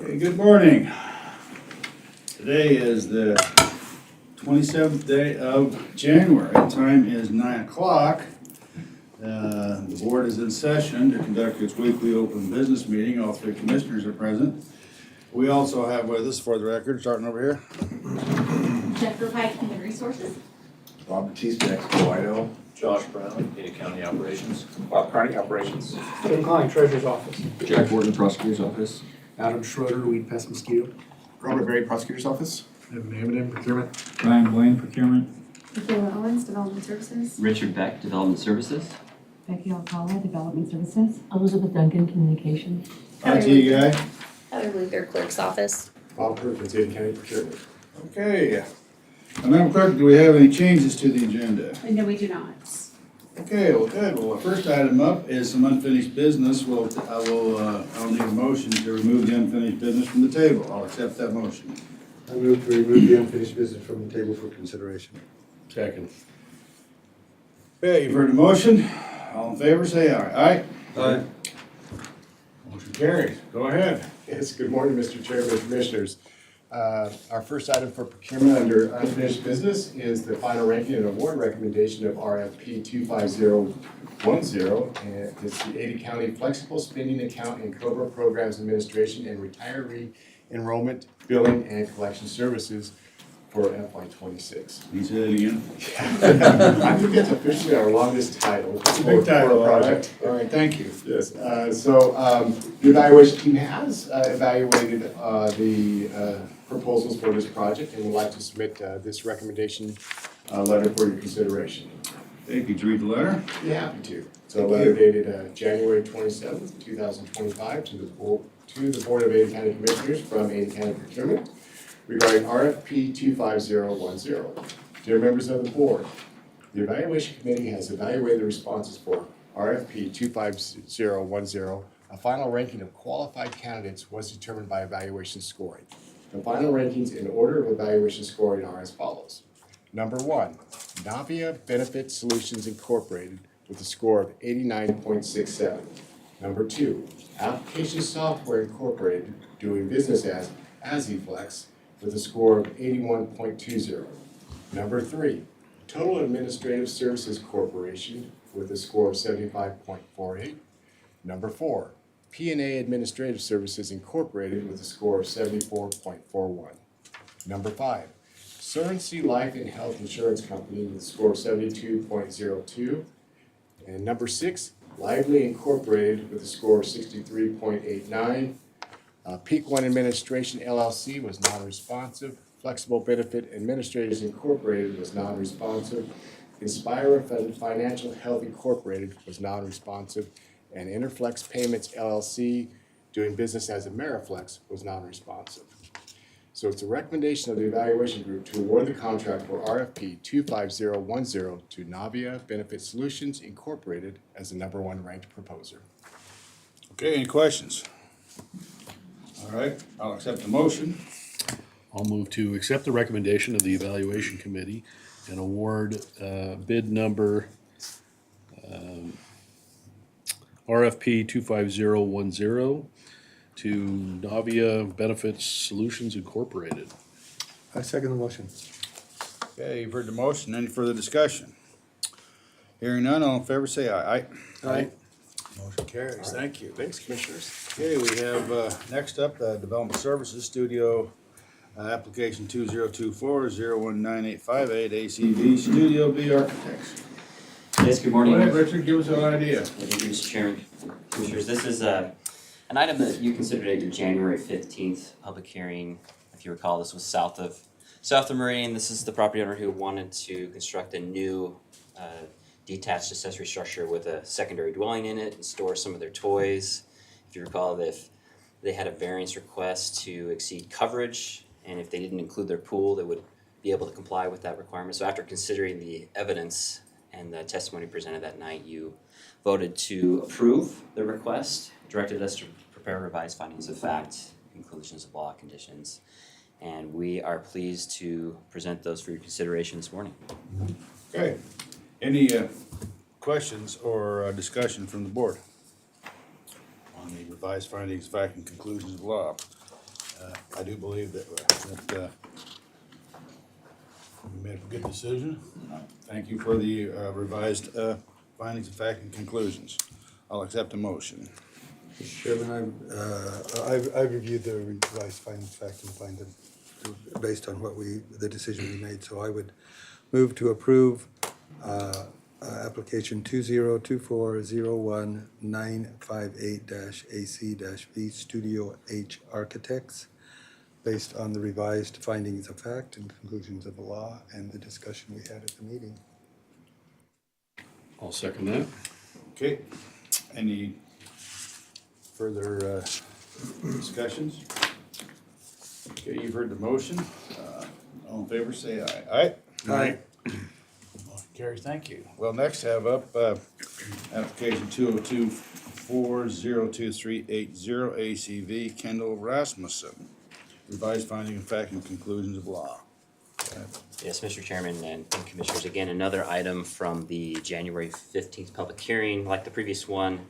Okay, good morning. Today is the 27th day of January. The time is 9 o'clock. The board is in session to conduct its weekly open business meeting. All three commissioners are present. We also have with us, for the record, starting over here, Jennifer Pike, Human Resources. Bob Batista, Expo Idaho. Josh Brown, Ada County Operations. Bob Carney, Operations. Tim Klein, Treasurer's Office. Jack Warden, Prosecutor's Office. Adam Schroeder, Weed Pest Mosquito. Robert Berry, Prosecutor's Office. Evan Hammond, Procurement. Ryan Blaine, Procurement. Michaela Owens, Development Services. Richard Beck, Development Services. Becky Alcala, Development Services. Elizabeth Duncan, Communications. IT guy. Heather Luther, Clerk's Office. Bob Perkins, Ada County Procurement. Okay. Madam Clerk, do we have any changes to the agenda? No, we do not. Okay, well, good. Well, the first item up is some unfinished business. I'll need a motion to remove the unfinished business from the table. I'll accept that motion. I move to remove the unfinished business from the table for consideration. Second. Okay, you've heard the motion. All in favor, say aye. Aye? Aye. Motion carries. Go ahead. Yes, good morning, Mr. Chairman and Commissioners. Our first item for procurement under unfinished business is the final ranking and award recommendation of RFP 25010. And it's the Ada County Flexible Spending Account and COBRA Programs Administration and Retiree Enrollment, Billing, and Collection Services for FY26. Can you say that again? I think that's officially our longest title. Big title, for a project. All right, thank you. Yes, so the evaluation team has evaluated the proposals for this project and would like to submit this recommendation letter for your consideration. Thank you. Could you read the letter? Be happy to. So a letter dated January 27th, 2025 to the Board of Ada County Commissioners from Ada County Procurement regarding RFP 25010. Dear members of the board, the evaluation committee has evaluated the responses for RFP 25010. A final ranking of qualified candidates was determined by evaluation scoring. The final rankings in order of evaluation scoring are as follows. Number 1, Navia Benefit Solutions Incorporated with a score of 89.67. Number 2, Application Software Incorporated doing business as Aziflex with a score of 81.20. Number 3, Total Administrative Services Corporation with a score of 75.48. Number 4, P&A Administrative Services Incorporated with a score of 74.41. Number 5, Surrency Life and Health Insurance Company with a score of 72.02. And number 6, Lively Incorporated with a score of 63.89. Peak One Administration LLC was non-responsive. Flexible Benefit Administrators Incorporated was non-responsive. Inspira Financial Health Incorporated was non-responsive. And Interflex Payments LLC, doing business as Ameriflex, was non-responsive. So it's a recommendation of the evaluation group to award the contract for RFP 25010 to Navia Benefit Solutions Incorporated as the #1 ranked proposer. Okay, any questions? All right, I'll accept the motion. I'll move to accept the recommendation of the Evaluation Committee and award bid number RFP 25010 to Navia Benefits Solutions Incorporated. I second the motion. Okay, you've heard the motion. Any further discussion? Hearing none, all in favor say aye. Aye. Motion carries. Thank you. Thanks, Commissioners. Okay, we have next up Development Services Studio application 2024-019858 ACV Studio B Architects. Yes, good Go morning. ahead, Richard, give us an idea. Thank you, Mr. Chairman. Commissioners, this is an item that you considered at your January 15th public hearing. If you recall, this was south of Meridian. This is the property owner who wanted to construct a new detached accessory structure with a secondary dwelling in it and store some of their toys. If you recall, they had a variance request to exceed coverage, and if they didn't include their pool, they would be able to comply with that requirement. So after considering the evidence and the testimony presented that night, you voted to approve the request, directed us to prepare revised findings of fact, conclusions of law, conditions, and we are pleased to present those for your consideration this morning. Okay, any questions or discussion from the board on the revised findings, fact, and conclusions of law? I do believe that we made a good decision. Thank you for the revised findings of fact and conclusions. I'll accept a motion. Mr. Chairman, I've reviewed the revised findings, fact, and find them based on the decision we made. So I would move to approve application 2024-01-958-AC-V Studio H Architects based on the revised findings of fact and conclusions of the law and the discussion we had at the meeting. I'll second that. Okay, any further discussions? Okay, you've heard the motion. All in favor, say aye. Aye? Aye. Motion carries, thank you. Well, next have up application 202-402-380 ACV Kendall Rasmussen. Revised finding of fact and conclusions of law. Yes, Mr. Chairman and Commissioners, again, another item from the January 15th public hearing, like the previous one.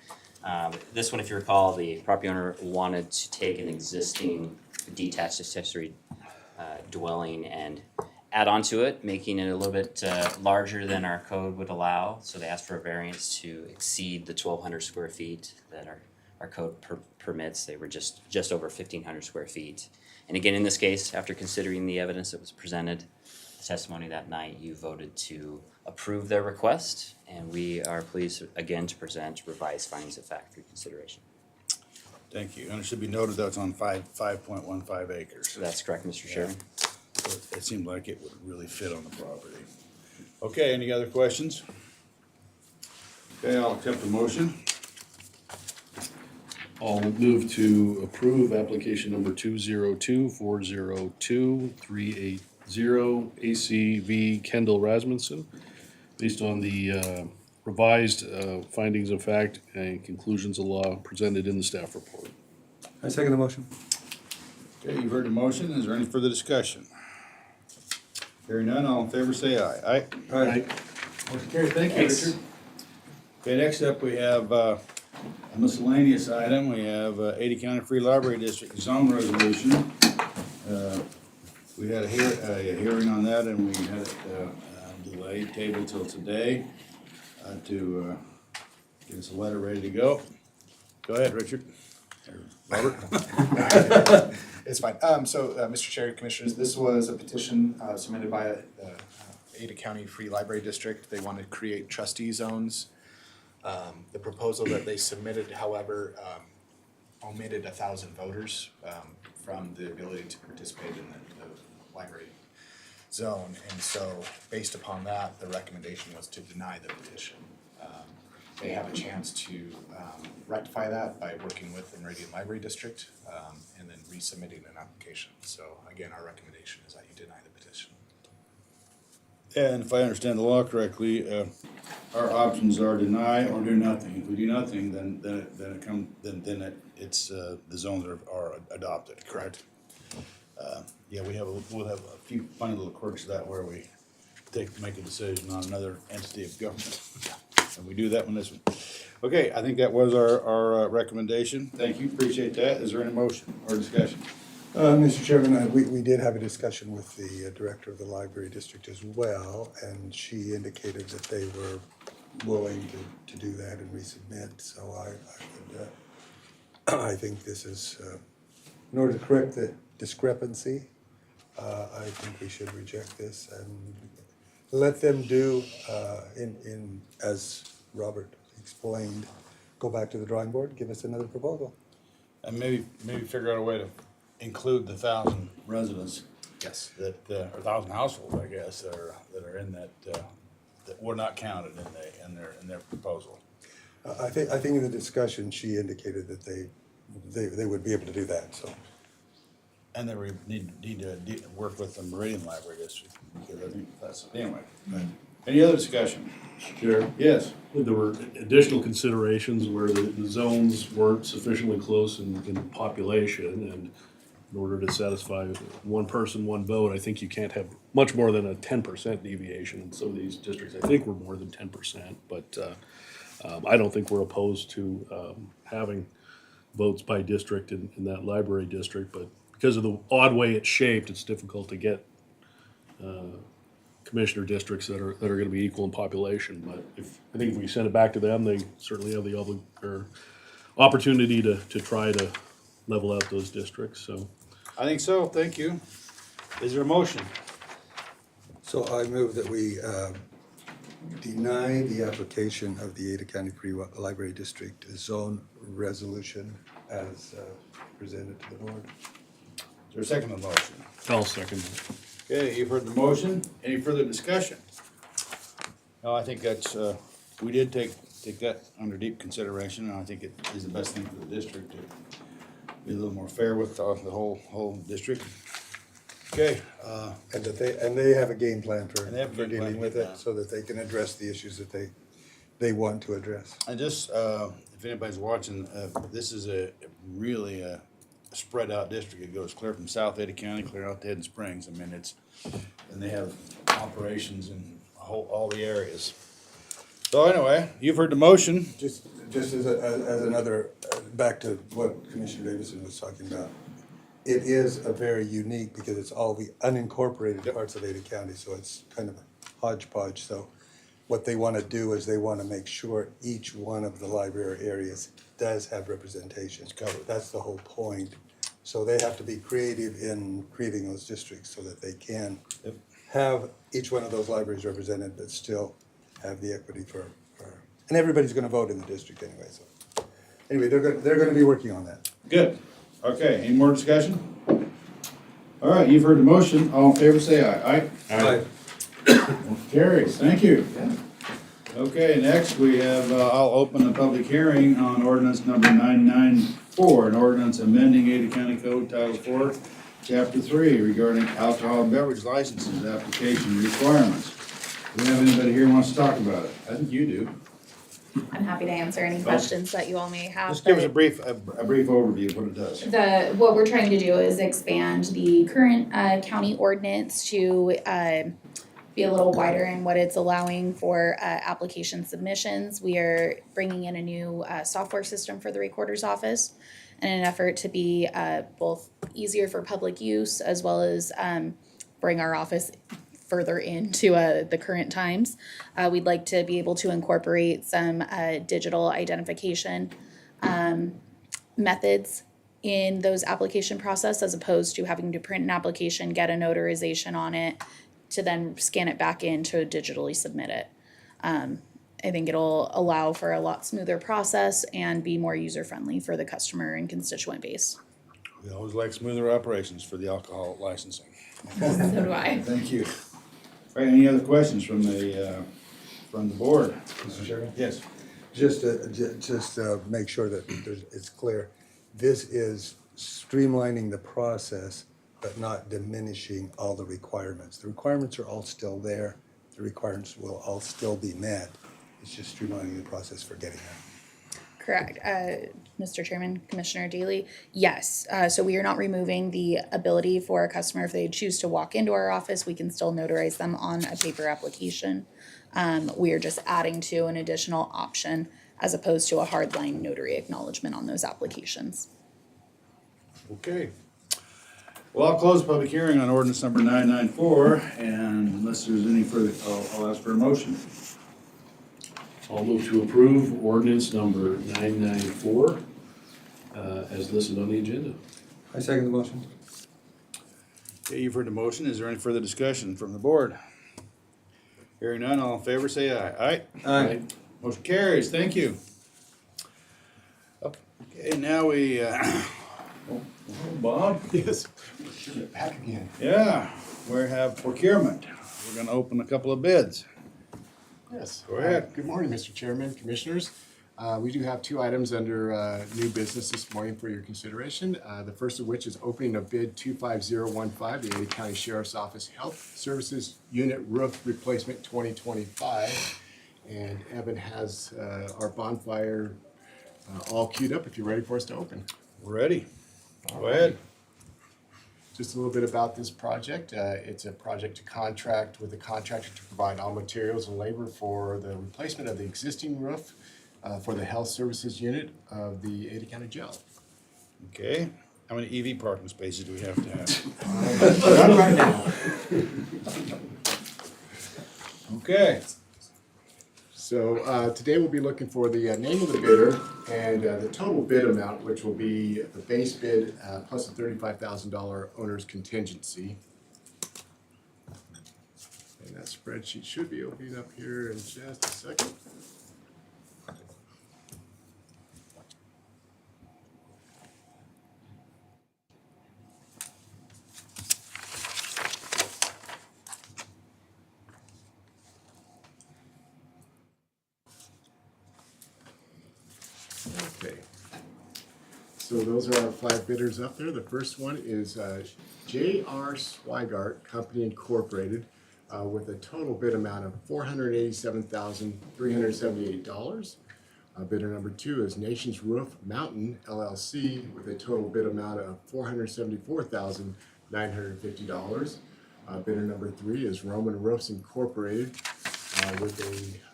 This one, if you recall, the property owner wanted to take an existing detached accessory dwelling and add on to it, making it a little bit larger than our code would allow. So they asked for a variance to exceed the 1,200 square feet that our code permits. They were just over 1,500 square feet. And again, in this case, after considering the evidence that was presented, the testimony that night, you voted to approve their request, and we are pleased again to present revised findings of fact for consideration. Thank you. And it should be noted that it's on 5.15 acres. So that's correct, Mr. Chairman. So it seemed like it would really fit on the property. Okay, any other questions? Okay, I'll accept the motion. I'll move to approve application number 202-402-380 ACV Kendall Rasmussen based on the revised findings of fact and conclusions of law presented in the staff report. I second the motion. Okay, you've heard the motion. Is there any further discussion? Hearing none, all in favor say aye. Aye? Aye. Motion carried. Thank you, Thanks. Richard. Okay, next up we have a miscellaneous item. We have Ada County Free Library District zone resolution. We had a hearing on that and we had it delayed, tabled till today to get us a letter ready to go. Go ahead, Richard. Or Robert. It's fine. Mr. Chair, Commissioners, this was a petition submitted by the Ada County Free Library District. They wanted to create trustee zones. The proposal that they submitted, however, omitted 1,000 voters from the ability to participate in the library zone. And so, based upon that, the recommendation was to deny the petition. They have a chance to rectify that by working with the Meridian Library District and then resubmitting an application. So again, our recommendation is that you deny the petition. And if I understand the law correctly, our options are deny or do nothing. If we do nothing, then it's the zones are adopted, correct? Yeah, we'll have a few funny little quirks of that where we make a decision on another entity of government. And we do that one this one. Okay, I think that was our recommendation. Thank you, appreciate that. Is there any motion or discussion? Mr. Chairman, we did have a discussion with the director of the library district as well, and she indicated that they were willing to do that and resubmit. So I think this is, in order to correct the discrepancy, I think we should reject this and let them do, as Robert explained, go back to the drawing board, give us another proposal. And maybe figure out a way to include the 1,000 residents. Yes. That, or 1,000 households, I guess, that are in that were not counted in their proposal. I think in the discussion, she indicated that they would be able to do that, so. And they need to work with the Meridian Library District, because I think that's, anyway. Any other discussion? Chair, Yes. there were additional considerations where the zones weren't sufficiently close in population, and in order to satisfy one person, one vote, I think you can't have much more than a 10% deviation. In some of these districts, I think we're more than 10%, but I don't think we're opposed to having votes by district in that library district, but because of the odd way it's shaped, it's difficult to get commissioner districts that are going to be equal in population. But I think if we send it back to them, they certainly have the opportunity to try to level out those districts. So I think so, thank you. Is there a motion? So I move that we deny the application of the Ada County Free Library District zone resolution as presented to the board. Is there a second on the motion? I'll second that. Okay, you've heard the motion. Any further discussion? No, I think that's, we did take that under deep consideration, and I think it is the best thing for the district to be a little more fair with the whole district. Okay, And that they have a game plan for And they have a game plan dealing to with get it, that. so that they can address the issues that they want to address. and just, if anybody's watching, this is a really a spread out district. It goes clear from South Ada County, clear out to Hidden Springs. I mean, and they have operations in all the areas. So anyway, you've heard the motion. Just as another, back to what Commissioner Davison was talking about. It is a very unique, because it's all the unincorporated parts of Ada County, so it's kind of a hodgepodge. So what they want to do is they want to make sure each one of the library areas does have representation. It's covered. That's the whole point. So they have to be creative in creating those districts so that they can Yep. have each one of those libraries represented, but still have the equity for, and everybody's gonna vote in the district anyway, so. Anyway, they're gonna be working on that. Good. Okay, any more discussion? All right, you've heard the motion. All in favor, say aye. Aye. Motion carries. Thank you. Okay, next we have, I'll open the public hearing on ordinance number 994, an ordinance amending Ada County Code Title 4, Chapter 3 regarding alcohol and beverage licenses, application requirements. Do we have anybody here who wants to talk about it? I think you do. I'm happy to answer any questions that you all may have. Just give us a but brief overview of what it does. what we're trying to do is expand the current county ordinance to be a little wider in what it's allowing for application submissions. We are bringing in a new software system for the recorder's office in an effort to be both easier for public use as well as bring our office further into the current times. We'd like to be able to incorporate some digital identification methods in those application process, as opposed to having to print an application, get a notarization on it, to then scan it back in to digitally submit it. I think it'll allow for a lot smoother process and be more user-friendly for the customer and constituent base. We always like smoother operations for the alcohol licensing. So do I. Thank you. All right, any other questions from the board? Mr. Chairman? Yes. Just make sure that it's clear. This is streamlining the process, but not diminishing all the requirements. The requirements are all still there. The requirements will all still be met. It's just streamlining the process for getting them. Correct. Mr. Chairman, Commissioner Daly, yes. So we are not removing the ability for a customer, if they choose to walk into our office, we can still notarize them on a paper application. We are just adding to an additional option as opposed to a hardline notary acknowledgement on those applications. Okay. Well, I'll close the public hearing on ordinance number 994, and unless there's any further, I'll ask for a motion. I'll move to approve ordinance number 994 as listed on the agenda. I second the motion. Okay, you've heard the motion. Is there any further discussion from the board? Hearing none, all in favor, say aye. Aye. Motion carries. Thank you. Okay, now we, Bob? Yes. Back again. Yeah, we have procurement. We're gonna open a couple of bids. Yes. Go ahead. Good morning, Mr. Chairman, Commissioners. We do have two items under new business this morning for your consideration. The first of which is opening of bid 25015, the Ada County Sheriff's Office Health Services Unit Roof Replacement 2025. And Evan has our bonfire all queued up if you're ready for us to open. We're ready. Go ahead. Just a little bit about this project. It's a project to contract with a contractor to provide all materials and labor for the replacement of the existing roof for the health services unit of the Ada County Jail. Okay, How many EV parking spaces do we have to have? None right now. Okay. So today we'll be looking for the name of the bidder and the total bid amount, which will be the base bid plus a $35,000 owner's contingency. And that spreadsheet should be opening up here in just a second. Okay. So those are our 5 bidders up there. The first one is J.R. Swigart Company Incorporated with a total bid amount of $487,378. Bidder number 2 is Nations Roof Mountain LLC with a total bid amount of $474,950. Bidder number 3 is Roman Roofs Incorporated with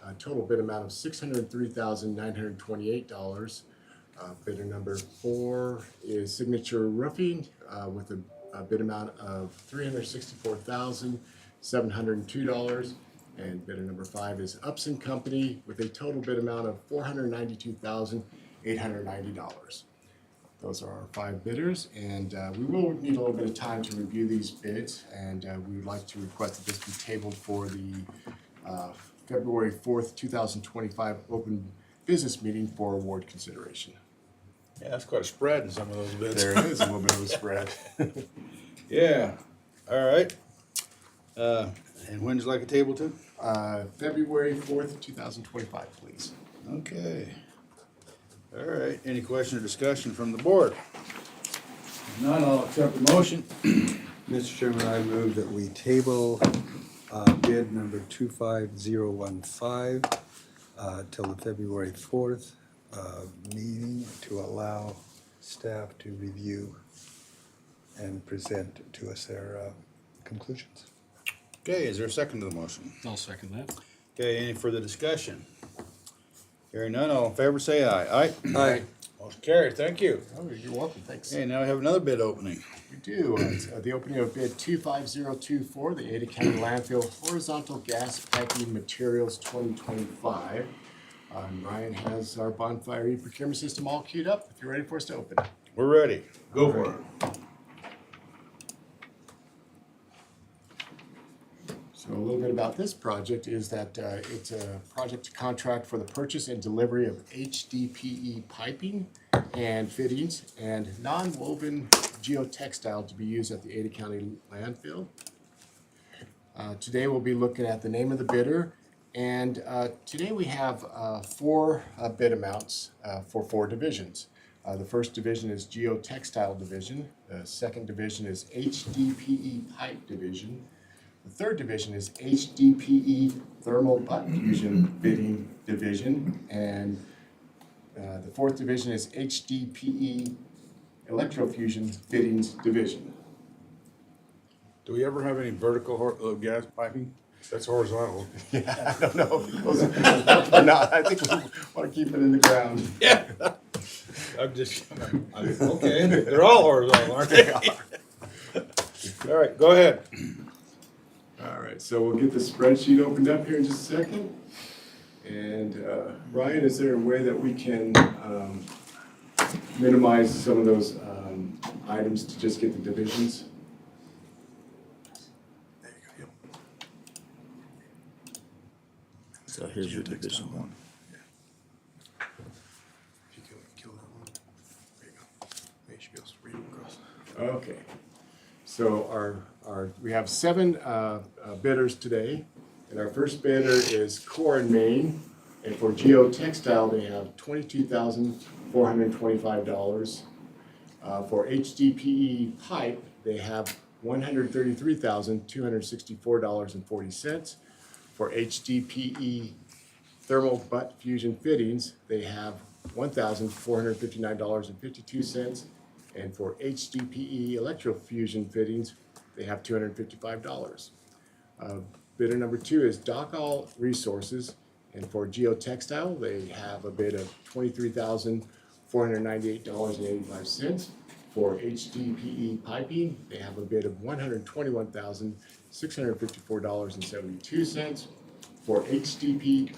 a total bid amount of $603,928. Bidder number 4 is Signature Roofing with a bid amount of $364,702. And bidder number 5 is Upson Company with a total bid amount of $492,890. Those are our 5 bidders, and we will need a little bit of time to review these bids, and we would like to request that this be tabled for the February 4th, 2025 open business meeting for award consideration. Yeah, that's quite a spread in some of those bids. There is a little bit of a spread. Yeah, all right. And when would you like a table to? February 4th, 2025, please. Okay. All right, any question or discussion from the board? If none, I'll accept the motion. Mr. Chairman, I move that we table bid number 25015 till the February 4th meeting to allow staff to review and present to us their conclusions. Okay, is there a second to the motion? I'll second that. Okay, any further discussion? Hearing none, all in favor say aye. Aye? Aye. Motion carried, thank you. Oh, you're welcome, thanks. Okay, now we have another bid opening. We do. It's the opening of bid 25024, the Ada County Landfill Horizontal Gas Piping Materials 2025. Ryan has our bonfire e-procurement system all queued up. If you're ready for us to open. We're ready. Go for it. So a little bit about this project is that it's a project to contract for the purchase and delivery of HDPE piping and fittings and non-woven geotextile to be used at the Ada County landfill. Today we'll be looking at the name of the bidder, and today we have 4 bid amounts for 4 divisions. The first division is geotextile division. The second division is HDPE pipe division. The third division is HDPE thermal butt fusion fitting division, and the fourth division is HDPE electrofusion fittings division. Do we ever have any vertical gas piping? That's horizontal. Yeah, I don't know if it goes up or not. I think we want to keep it in the ground. Yeah. I'm just, okay, they're all horizontal, aren't they? All right, go ahead. All right, so we'll get the spreadsheet opened up here in just a second. And Ryan, is there a way that we can minimize some of those items to just get the divisions? There you go. So here's your division 1. If you kill that one. There you go. You should be able to read them across. Okay. So we have 7 bidders today, and our first bidder is Core and Main, and for geotextile they have $22,425. For HDPE pipe they have $133,264.40. For HDPE thermal butt fusion fittings they have $1,459.52. And for HDPE electrofusion fittings, they have $255. Bidder number 2 is Dockall Resources, and for geotextile, they have a bid of $23,498.85. For HDPE piping, they have a bid of $121,654.72. For HPDE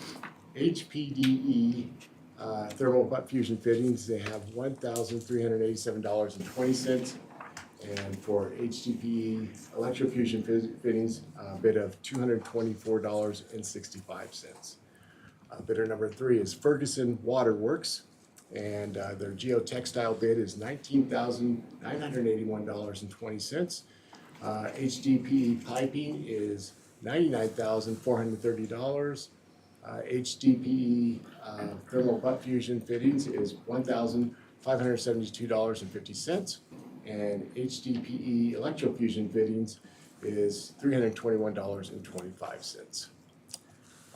thermal butt fusion fittings, they have $1,387.20. And for HDPE electrofusion fittings, a bid of $224.65. Bidder number 3 is Ferguson Waterworks, and their geotextile bid is $19,981.20. HDPE piping is $99,430. HDPE thermal butt fusion fittings is $1,572.50. And HDPE electrofusion fittings is $321.25.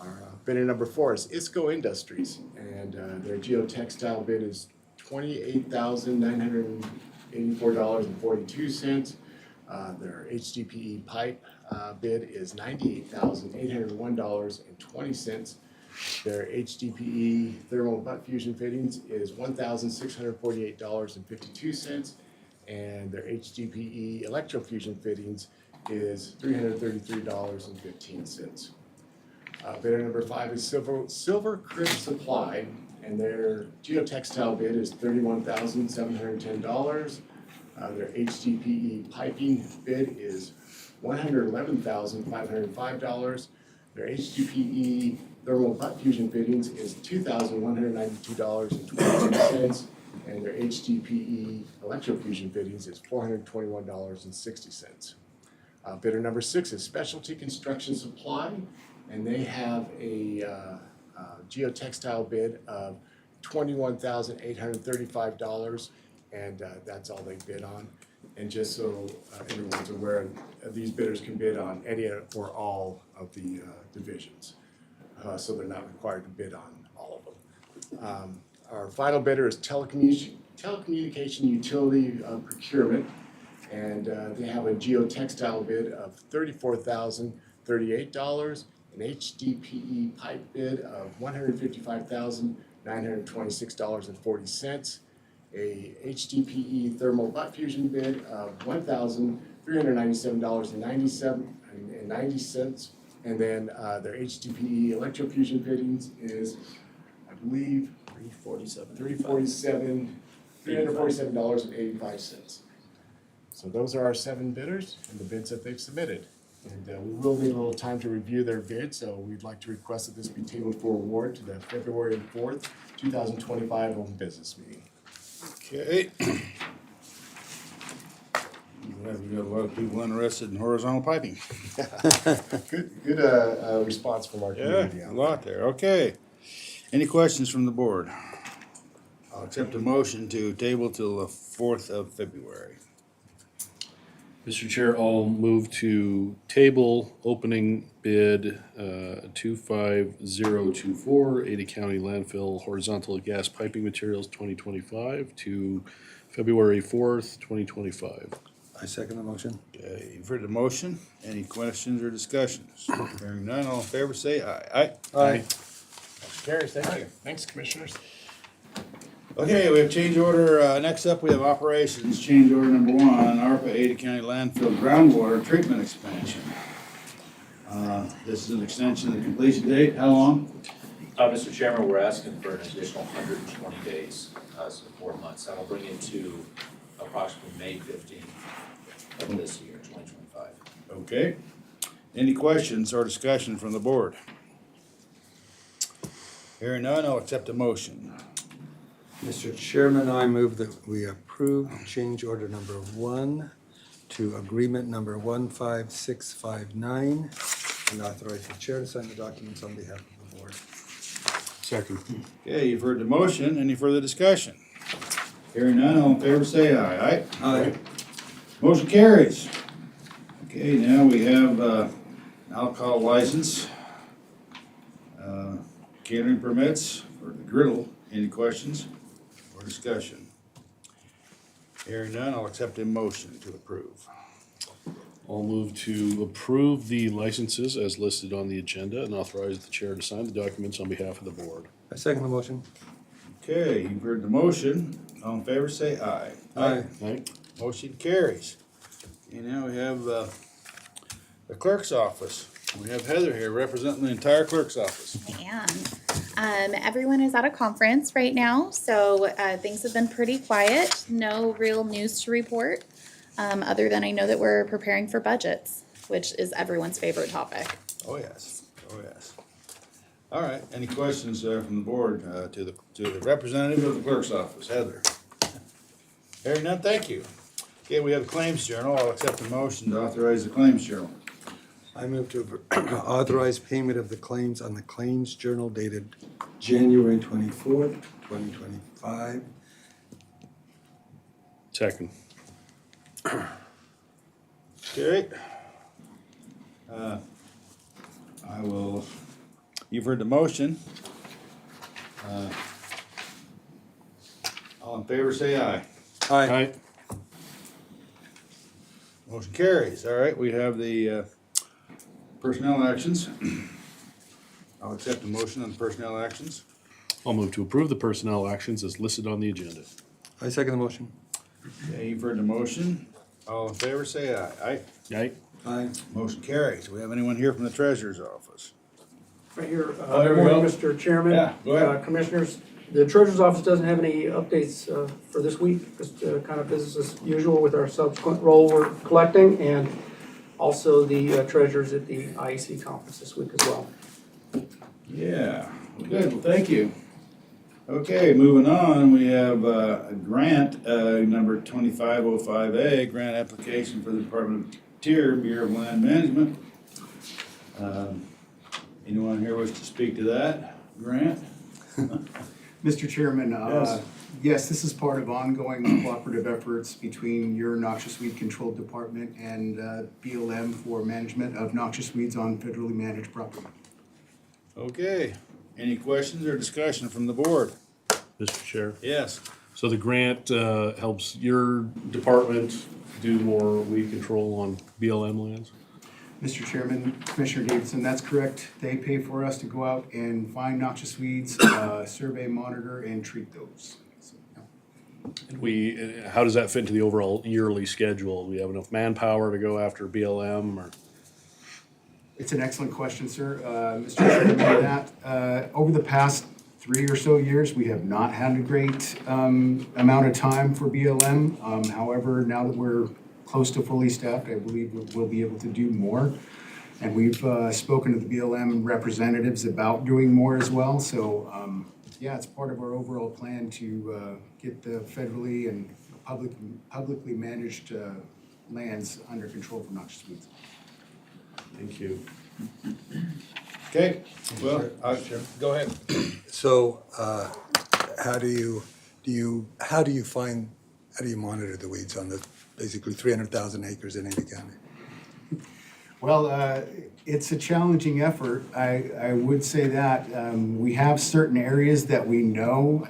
Our bidder number 4 is ISCO Industries, and their geotextile bid is $28,984.42. Their HDPE pipe bid is $98,801.20. Their HDPE thermal butt fusion fittings is $1,648.52. And their HDPE electrofusion fittings is $333.15. Bidder number 5 is Silver Crisp Supply, and their geotextile bid is $31,710. Their HDPE piping bid is $111,505. Their HDPE thermal butt fusion fittings is $2,192.22. And their HDPE electrofusion fittings is $421.60. Bidder number 6 is Specialty Construction Supply, and they have a geotextile bid of $21,835, and that's all they bid on. And just so everyone's aware, these bidders can bid on any or all of the divisions, so they're not required to bid on all of them. Our final bidder is Telecommunication Utility Procurement, and they have a geotextile bid of $34,038, an HDPE pipe bid of $155,926.40, a HDPE thermal butt fusion bid of $1,397.90, and then their HDPE electrofusion fittings is, I believe, $347.85. So those are our 7 bidders and the bids that they've submitted. And we will need a little time to review their bids, so we'd like to request that this be tabled for award to the February 4th, 2025 open business meeting. Okay. We have a lot of people interested in horizontal piping. Good response from our community. Yeah, a lot there, okay. Any questions from the board? I'll accept a motion to table till the 4th of February. Mr. Chair, I'll move to table opening bid 25024, Ada County landfill horizontal gas piping materials 2025 to February 4th, 2025. I second the motion. Okay, you've heard the motion. Any questions or discussions? Hearing none, all in favor say aye. Aye. Carries, thank you. Thanks, commissioners. Okay, we have change order, next up we have operations, change order number 1, ARPA Ada County landfill groundwater treatment expansion. This is an extension of the completion date, how long? Mr. Chairman, we're asking for an additional 120 days, so 4 months. That'll bring it to approximately May 15th of this year, 2025. Okay, any questions or discussion from the board? Hearing none, I'll accept a motion. Mr. Chairman, I move that we approve change order number 1 to agreement number 15659 and authorize the chair to sign the documents on behalf of the board. Second. Okay, you've heard the motion, any further discussion? Hearing none, all in favor say aye. Aye. Motion carries. Okay, now we have alcohol license, catering permits for the griddle. Any questions or discussion? Hearing none, I'll accept a motion to approve. I'll move to approve the licenses as listed on the agenda and authorize the chair to sign the documents on behalf of the board. I second the motion. Okay, you've heard the motion. All in favor say aye. Aye. Right? Motion carries. And now we have the clerk's office. We have Heather here representing the entire clerk's office. And everyone is at a conference right now, so things have been pretty quiet. No real news to report, other than I know that we're preparing for budgets, which is everyone's favorite topic. Oh, yes. Oh, yes. All right. Any questions from the board to the representative of the clerk's office, Heather? Hearing none, thank you. Okay, we have the claims journal. I'll accept a motion to authorize the claims journal. I move to authorize payment of the claims on the Claims Journal dated January 24th, 2025. Second. Okay. I will, you've heard the motion. All in favor, say aye. Aye. Motion carries. All right, we have the personnel actions. I'll accept a motion on the personnel actions. I'll move to approve the personnel actions as listed on the agenda. I second the motion. Okay, you've heard the motion. All in favor, say aye. Aye. Aye. Aye. Motion carries. Do we have anyone here from the treasurer's office? Right here, Oh, there we good morning, go. Mr. Chairman. Yeah, go ahead. Commissioners, the treasurer's office doesn't have any updates for this week, just kind of business as usual with our subsequent roll we're collecting, and also the treasurers at the IEC conference this week as well. Yeah, well, good, well, thank you. Okay, moving on, we have a grant, number 2505A, grant application for the Department of Interior, Bureau of Land Management. Anyone here wish to speak to that grant? Mr. Chairman, Yes. yes, this is part of ongoing cooperative efforts between your noxious weed control department and BLM for management of noxious weeds on federally managed property. Okay, any questions or discussion from the board? Mr. Chair. Yes. So the grant helps your department do more weed control on BLM lands? Mr. Chairman, Commissioner Davidson, that's correct. They pay for us to go out and find noxious weeds, survey, monitor, and treat those. So, yeah. How does that fit into the overall yearly schedule? Do we have enough manpower to go after BLM or? It's an excellent question, sir. Mr. Chairman, that, over the past 3 or so years, we have not had a great amount of time for BLM. However, now that we're close to fully staffed, I believe we'll be able to do more. And we've spoken to the BLM representatives about doing more as well. So, yeah, it's part of our overall plan to get the federally and publicly managed lands under control for noxious weeds. Thank you. Okay, well, go ahead. So, how do you monitor the weeds on the basically 300,000 acres in Ada County? Well, it's a challenging effort. I would say that we have certain areas that we know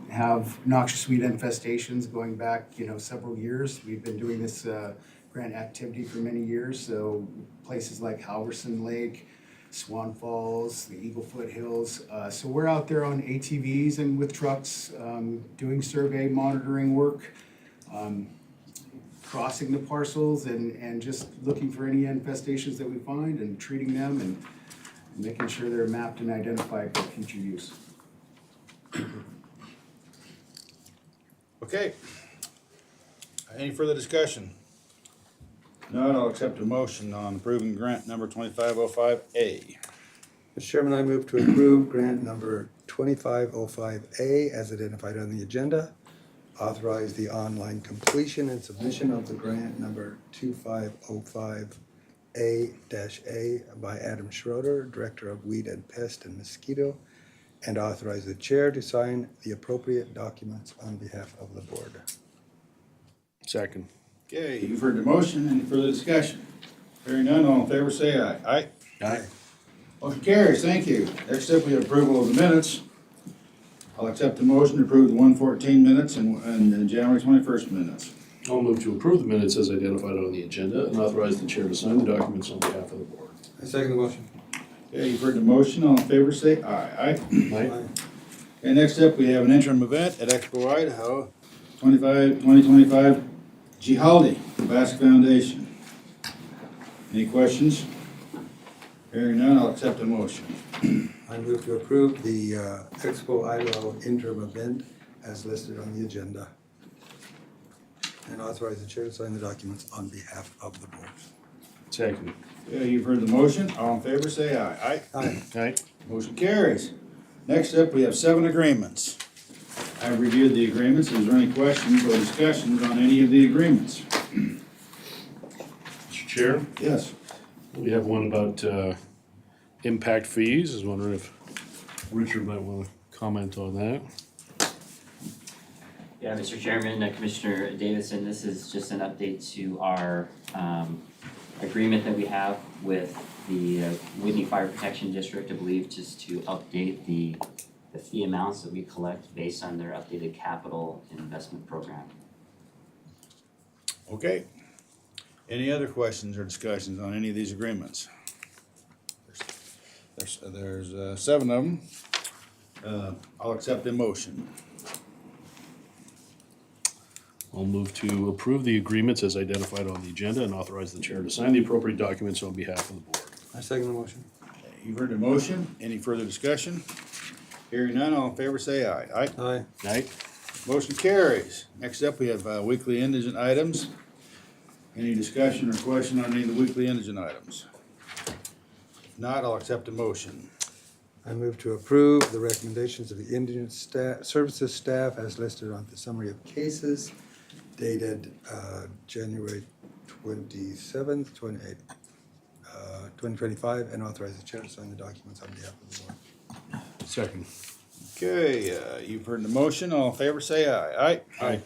have noxious weed infestations going back, several years. We've been doing this grant activity for many years. So places like Halverson Lake, Swan Falls, the Eagle Foot Hills. So we're out there on ATVs and with trucks doing survey monitoring work. Crossing the parcels and just looking for any infestations that we find and treating them and making sure they're mapped and identified for future use. Okay. Any further discussion? None, I'll accept a motion on approving grant number 2505A. Mr. Chairman, I move to approve grant number 2505A as identified on the agenda. Authorize the online completion and submission of the grant number 2505A-A by Adam Schroeder, Director of Weed and Pest and Mosquito, and authorize the chair to sign the appropriate documents on behalf of the board. Second. Okay, you've heard the motion. Any further discussion? Hearing none, all in favor say aye. Aye. Aye. Motion carries, thank you. Next up, we have approval of the minutes. I'll accept the motion to approve the 114 minutes and the January 21st minutes. I'll move to approve the minutes as identified on the agenda and authorize the chair to sign the documents on behalf of the board. I second the motion. Okay, you've heard the motion. All in favor say aye. Aye. Aye. And next up, we have an interim event at Expo Idaho 2025 Jihaldi Basque Foundation. Any questions? Hearing none, I'll accept a motion. I move to approve the Expo ILO interim event as listed on the agenda and authorize the chair to sign the documents on behalf of the board. Second. Yeah, you've heard the motion. All in favor, say aye. Aye. Aye. Aye. Motion carries. Next up, we have 7 agreements. I've reviewed the agreements. Is there any questions or discussions on any of the agreements? Mr. Chair, Yes. we have one about impact fees. I was wondering if Richard might want to comment on that. Yeah, Mr. Chairman, Commissioner Davidson, this is just an update to our agreement that we have with the Whitney Fire Protection District, I believe, just to update the fee amounts that we collect based on their updated capital investment program. Okay. Any other questions or discussions on any of these agreements? There's 7 of them. I'll accept the motion. I'll move to approve the agreements as identified on the agenda and authorize the chair to sign the appropriate documents on behalf of the board. I second the motion. You've heard the motion. Any further discussion? Hearing none, all in favor say aye. Aye. Aye. Aye. Motion carries. Next up, we have weekly indigent items. Any discussion or question on any of the weekly indigent items? If not, I'll accept a motion. I move to approve the recommendations of the Indigent Services staff as listed on the summary of cases dated January 27th, 2025, and authorize the chair to sign the documents on behalf of the board. Second. Okay, you've heard the motion. All in favor, say aye. Aye. Aye.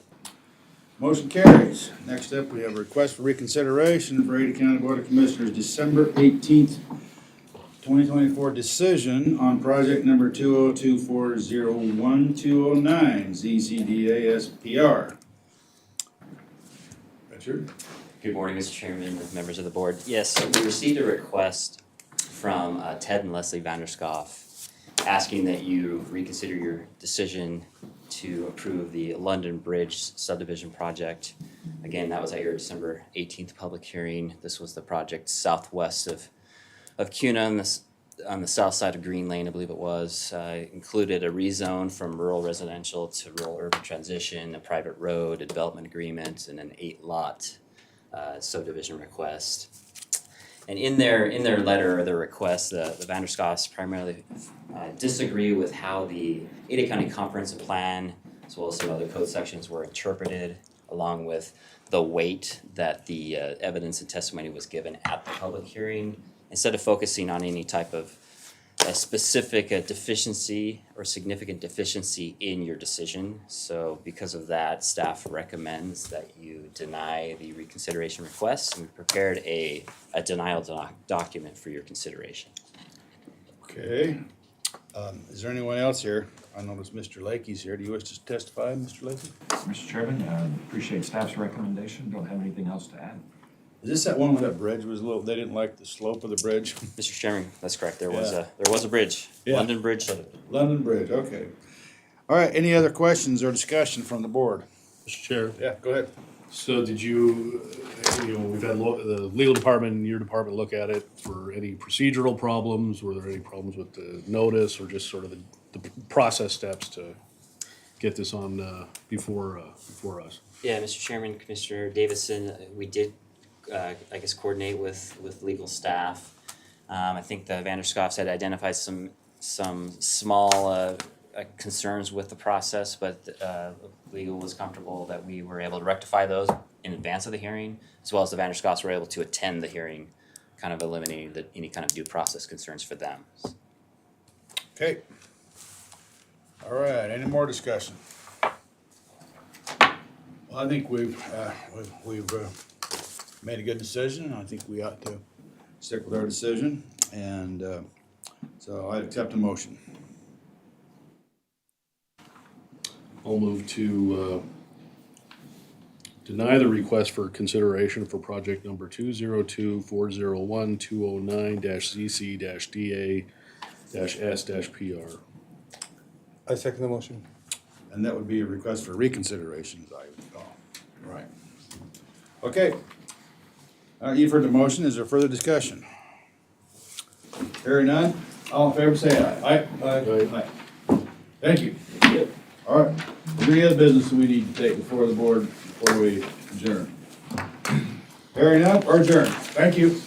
Motion carries. Next up, we have a request for reconsideration for Ada County Board of Commissioners, December 18th, 2024 decision on project number 202401209, ZCDA SPR. Richard? Good morning, Mr. Chairman, members of the board. Yes, so we received a request from Ted and Leslie Vanderscoff asking that you reconsider your decision to approve the London Bridge subdivision project. Again, that was at your December 18th public hearing. This was the project southwest of Kuna on the south side of Green Lane, I believe it was. Included a rezone from rural residential to rural urban transition, a private road, a development agreement, and an 8-lot subdivision request. And in their letter or their request, the Vanderscoffs primarily disagree with how the Ada County Comprehensive Plan, as well as some other code sections, were interpreted, along with the weight that the evidence and testimony was given at the public hearing, instead of focusing on any type of a specific deficiency or significant deficiency in your decision. So because of that, staff recommends that you deny the reconsideration request, and we prepared a denial document for your consideration. Okay. Is there anyone else here? I notice Mr. Lakey's here. Do you wish to testify, Mr. Lakey? Mr. Chairman, appreciate staff's recommendation. Don't have anything else to add. Is this that one where that bridge was a little, they didn't like the slope of the bridge? Mr. Chairman, that's correct. There was Yeah. a bridge, Yeah. London Bridge. London Bridge, okay. All right, any other questions or discussion from the board? Mr. Chair. Yeah, go ahead. So did you, we've had the legal department and your department look at it for any procedural problems? Were there any problems with the notice or just sort of the process steps to get this on before us? Yeah, Mr. Chairman, Commissioner Davidson, we did, coordinate with legal staff. I think the Vanderscoffs had identified some small concerns with the process, but legal was comfortable that we were able to rectify those in advance of the hearing, as well as the Vanderscoffs were able to attend the hearing, kind of eliminating any kind of due process concerns for them. Okay. All right, any more discussion? Well, I think we've made a good decision, and I think we ought to stick with our decision, and so I'd accept a motion. I'll move to deny the request for consideration for project number 202401209-ZC-DA-S-PR. I second the motion. And that would be a request for reconsideration, as I recall. Right. Okay. You've heard the motion. Is there further discussion? Hearing none, all in favor say aye. Aye. Thank you. All right. Is there any other business we need to take before the board, before we adjourn? Hearing none, or adjourn. Thank you.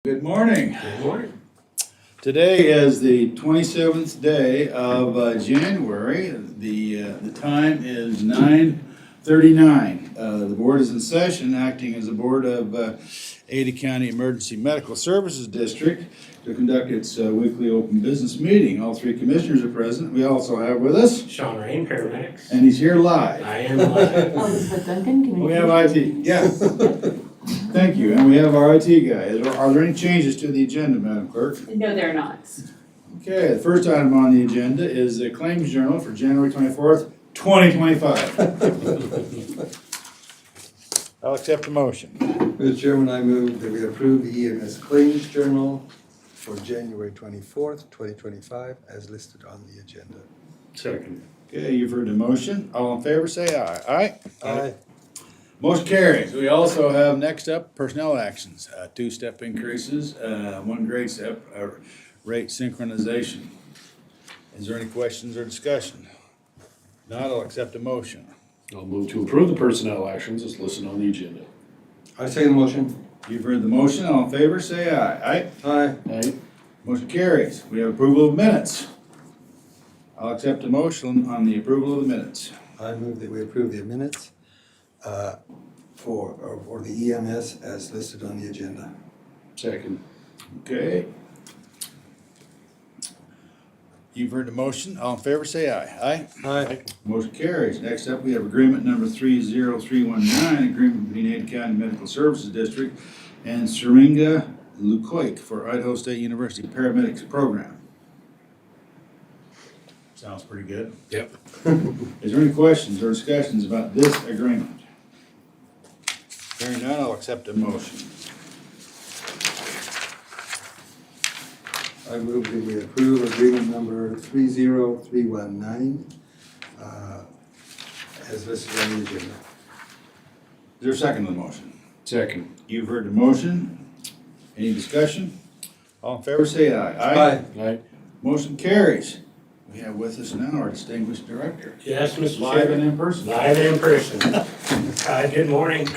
Good morning. Good morning. Today is the 27th day of January. The time is 9:39. The board is in session, acting as a board of Ada County Emergency Medical Services District to conduct its weekly open business meeting. All three commissioners are present. We also have with us, Sean Rain, paramedics. and he's here live. I am live. Elizabeth Duncan, We have IT, yes. Thank you, and we have our IT guy. Are there any changes to the agenda, Madam Clerk? No, they're not. Okay, the first item on the agenda is the Claims Journal for January 24th, 2025. I'll accept the motion. Mr. Chairman, I move that we approve the EMS Claims Journal for January 24th, 2025, as listed on the agenda. Second. Okay, you've heard the motion. All in favor, say aye. Aye? Aye. Motion carries. We also have next up personnel actions, two-step increases, one grade step, rate synchronization. Is there any questions or discussion? Not, I'll accept a motion. I'll move to approve the personnel actions as listed on the agenda. I second the motion. You've heard the motion. All in favor, say aye. Aye? Aye. Aye. Motion carries. We have approval of minutes. I'll accept a motion on the approval of the minutes. I move that we approve the minutes for the EMS as listed on the agenda. Second. Okay. You've heard the motion. All in favor, say aye. Aye? Aye. Motion carries. Next up, we have agreement number 30319, agreement between Ada County Medical Services District and Syringa Lukoik for Idaho State University Paramedics Program. Sounds pretty good. Yep. Is there any questions or discussions about this agreement? Hearing none, I'll accept a motion. I move that we approve agreement number 30319 as listed on the agenda. Is there a second to the motion? Second. You've heard the motion. Any discussion? All in favor, say aye. Aye. Motion carries. We have with us now our distinguished director. Yes, Mr. Live and Chairman. in person. Live and in person. Good morning.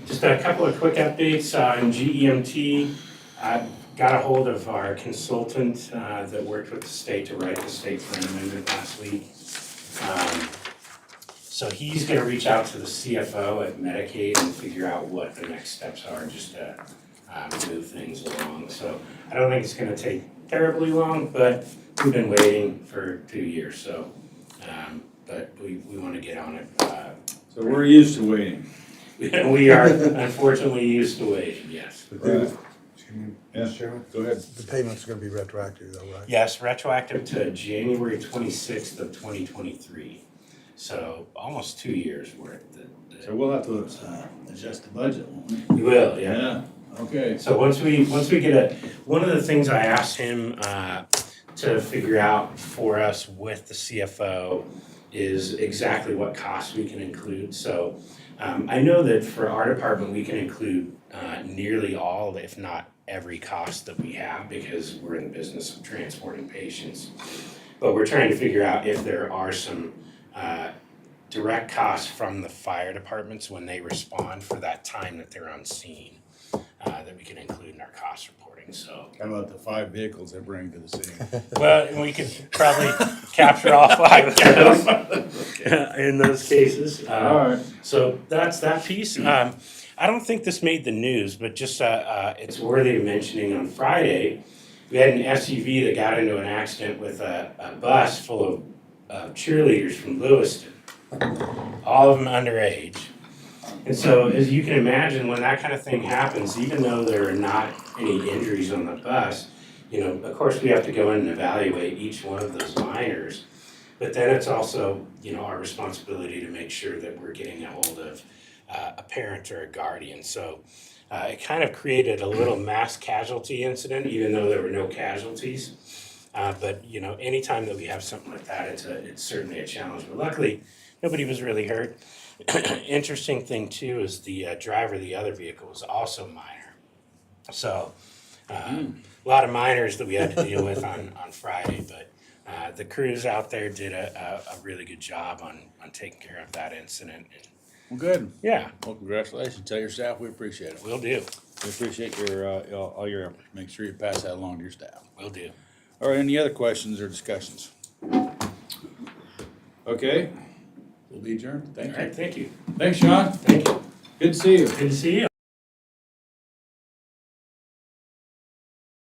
Just a couple of quick updates on GEMT. I got a hold of our consultant that worked with the state to write the state plan amendment last week. So he's gonna reach out to the CFO at Medicaid and figure out what the next steps are, just to move things along. So I don't think it's gonna take terribly long, but we've been waiting for 2 years, so, but we wanna get on it. So we're used to waiting. We are unfortunately used to waiting, yes. Yeah, go ahead. The payment's gonna be retroactive though, right? Yes, retroactive to January 26th of 2023. So almost 2 years worth. So we'll have to adjust the budget, won't we? We will, yeah. Okay. So once we get one of the things I asked him to figure out for us with the CFO is exactly what costs we can include. So I know that for our department, we can include nearly all, if not every cost that we have, because we're in the business of transporting patients. But we're trying to figure out if there are some direct costs from the fire departments when they respond for that time that they're on scene that we can include in our cost reporting, so. How about the 5 vehicles they bring to the scene? Well, we could probably capture all 5 of those in those cases. All right. So that's that piece. I don't think this made the news, but just it's worthy of mentioning. On Friday, we had an SUV that got into an accident with a bus full of cheerleaders from Lewiston, all of them underage. And so, as you can imagine, when that kind of thing happens, even though there are not any injuries on the bus, you know, of course we have to go in and evaluate each one of those minors. But then it's also, you know, our responsibility to make sure that we're getting a hold of a parent or a guardian. So it kind of created a little mass casualty incident, even though there were no casualties. But you know, anytime that we have something like that, it's certainly a challenge. But luckily, nobody was really hurt. Interesting thing too is the driver of the other vehicle was also minor. So a lot of minors that we had to deal with on Friday, but the crews out there did a really good job on taking care of that incident. And, Well, good. yeah, Well, congratulations. Tell your staff we appreciate it. will do. We appreciate your, all your efforts. Make sure you pass that along to your staff. Will do. All right, any other questions or discussions? Okay, we'll be adjourned. All Thank right, you. thank you. Thanks, Sean. Thank you. Good to see you. Good to see you.